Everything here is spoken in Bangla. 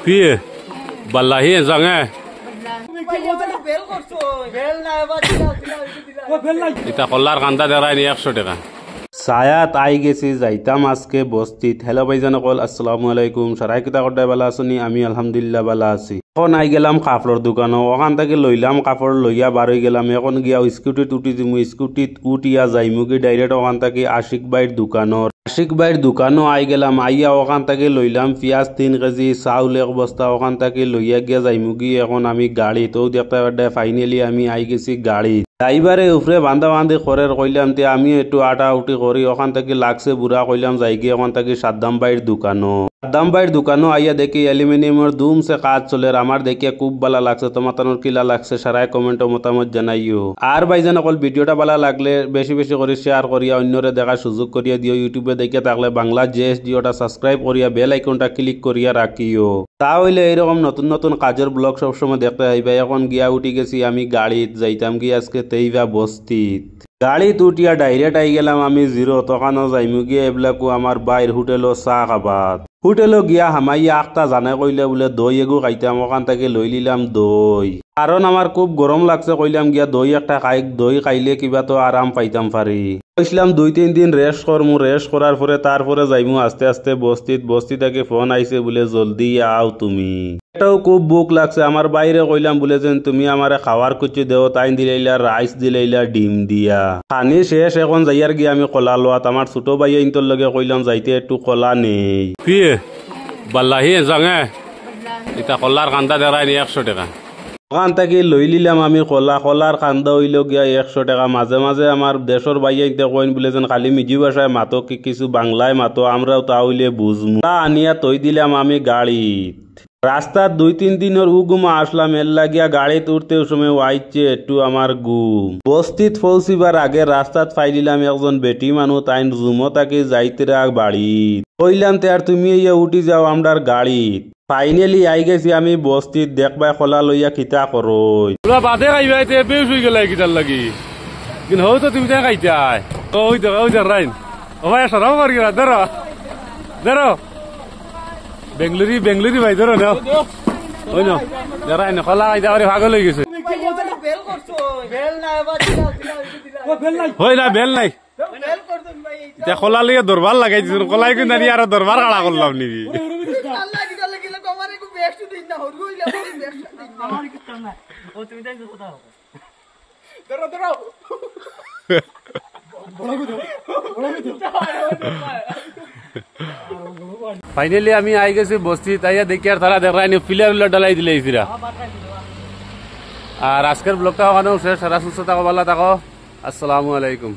কি বাল্লাহি জাঙে এটা কল্লার কান্দা দেরাই 100 টাকা সায়াত আই গেছি যাইতাম আজকে বস্তিত। হ্যালো ভাইজান কল আসসালামু আলাইকুম। সারাই কিতা করতে ভালো আছেন? আমি আলহামদুলিল্লাহ ভালো আছি। এখন আই গেলাম কাপড়ের দোকানে, ওখান থেকে লইলাম কাপড় লইয়া বার হয়ে গেলাম। এখন গিয়া স্কুটিত উঠি দিমু, স্কুটিত উঠিয়া যাইমু কি ডাইরেক্ট ওখান থেকে আশিক ভাইয়ের দোকানের। আশিক ভাইয়ের দোকানও আই গেলাম, আইয়া ওখান থেকে লইলাম পেঁয়াজ 3 কেজি, চাউল 1 বস্তা। ওখান থেকে লইয়া গিয়া যাইমু কি এখন আমি গাড়ি তো দেখতে পারে। ফাইনালি আমি আই গেছি গাড়ি। ড্রাইভারে উপরে বান্ধা বান্ধি করে কইলাম তে আমি একটু আটা উঠি করি। ওখান থেকে লাগছে বুড়া কইলাম যাই গিয়ে ওখান থেকে সাদ্দাম ভাইয়ের দোকানও। সাদ্দাম ভাইয়ের দোকানও আইয়া দেখি অ্যালুমিনিয়ামের দুমসে কাজ চলে। আমার দেখিয়া খুব ভালো লাগছে। তোমার কিলা লাগছে সারাই কমেন্ট মতামত জানাইও। আর ভাইজান অকল ভিডিওটা ভালো লাগলে বেশি বেশি করে শেয়ার করিয়া অন্যরে দেখার সুযোগ করিয়া দিও। ইউটিউবে দেখিয়া থাকলে বাংলা জিওটা সাবস্ক্রাইব করিয়া বেল আইকনটা ক্লিক করিয়া রাখিও। তা হইলে এইরকম নতুন নতুন কাজের ব্লগ সবসময় দেখতে হইবা। এখন গিয়া উঠি গেছি আমি গাড়িত, যাইতাম গিয়ে আজকে তেইবা বস্তিত। গাড়িত উঠিয়া ডাইরেক্ট আই গেলাম আমি জিরো। তখনও যাইমু গিয়ে এবিলাকো আমার বাইর হোটেলও চাহ খাবাত। হোটেলও গিয়া হামাইয়া আখটা জানে কইলে বলে দই এগু খাইতাম। ওখান থেকে লই লিলাম দই, কারণ আমার খুব গরম লাগছে। কইলাম গিয়া দই একটা খাই, দই খাইলে কিবা তো আরাম পাইতাম পারি। কইছিলাম 2-3 দিন রেস্ট করমু। রেস্ট করার পরে তারপরে যাইমু আস্তে আস্তে বস্তিত। বস্তি থেকে ফোন আইছে বলে জলদি আও তুমি। এটাও খুব বুক লাগছে। আমার বাইরে কইলাম বলে যেন তুমি আমারে খাওয়ার কিছু দেও। তাই দিলাইলা রাইস দিলাইলা ডিম দিয়া। খানি শেষ এখন যাইয়ার গিয়ে আমি কলা লোয়াত। আমার ছোট ভাইয়া ইন্তর লগে কইলাম যাইতে একটু কলা নেই। কি বাল্লাহি জাঙে এটা কলার কান্দা দেরাই 100 টাকা। ওখান থেকে লই লিলাম আমি কলার কান্দা হইল গিয়া 100 টাকা। মাঝে মাঝে আমার দেশের বাইয়া ইনতে কইন বলে যেন খালি মিজি ভাষায় মাতো কি কিছু বাংলায় মাতো, আমরাও তা হইলে বুঝমু। তা আনিয়া তৈ দিলাম আমি গাড়িত। রাস্তার 2-3 দিনের উগুমা আসলাম। এর লাগিয়া গাড়িতে উঠতে সময় আইছে একটু আমার ঘুম। বস্তিত পৌঁছিবার আগে রাস্তাত ফাইলিলাম একজন বেটি মানুষ। তাইন জুমো তাকে যাইতে রাখ বাড়িত। কইলাম তে আর তুমি ইয়া উঠি যাও আমরার গাড়িত। ফাইনালি আই গেছি আমি বস্তিত। দেখবাই খোলা লইয়া কিতা করই পুরা বাদে খাইবাই তে বেউস হই গেলাই কিতার লাগি। কিন্তু হও তো তুমি তা খাইতাই ওই তো রাইন ও ভাই সরাও কর গিয়া ধরো ধরো বেঙ্গলুরি ভাই ধরো না ওই না রাইন খোলা খাইতা করে ভাগ লই গেছে। বেল করছো বেল না এবার ও বেল নাই হই না বেল নাই বেল করছুন ভাই তে খোলা লিয়ে দরবার লাগাই দিছুন। খোলাই কি নানি আর দরবার কাড়া করলাম নিবি। ফাইনালি আমি আই গেছি বস্তি। তাইয়া দেখি আর তারা দেখাই পিলার ডালাই দিলে। আর আজকের ব্লগটা ওখানেও শেষ। সারা সুস্থ থাকো, ভালো থাকো। আসসালামু আলাইকুম।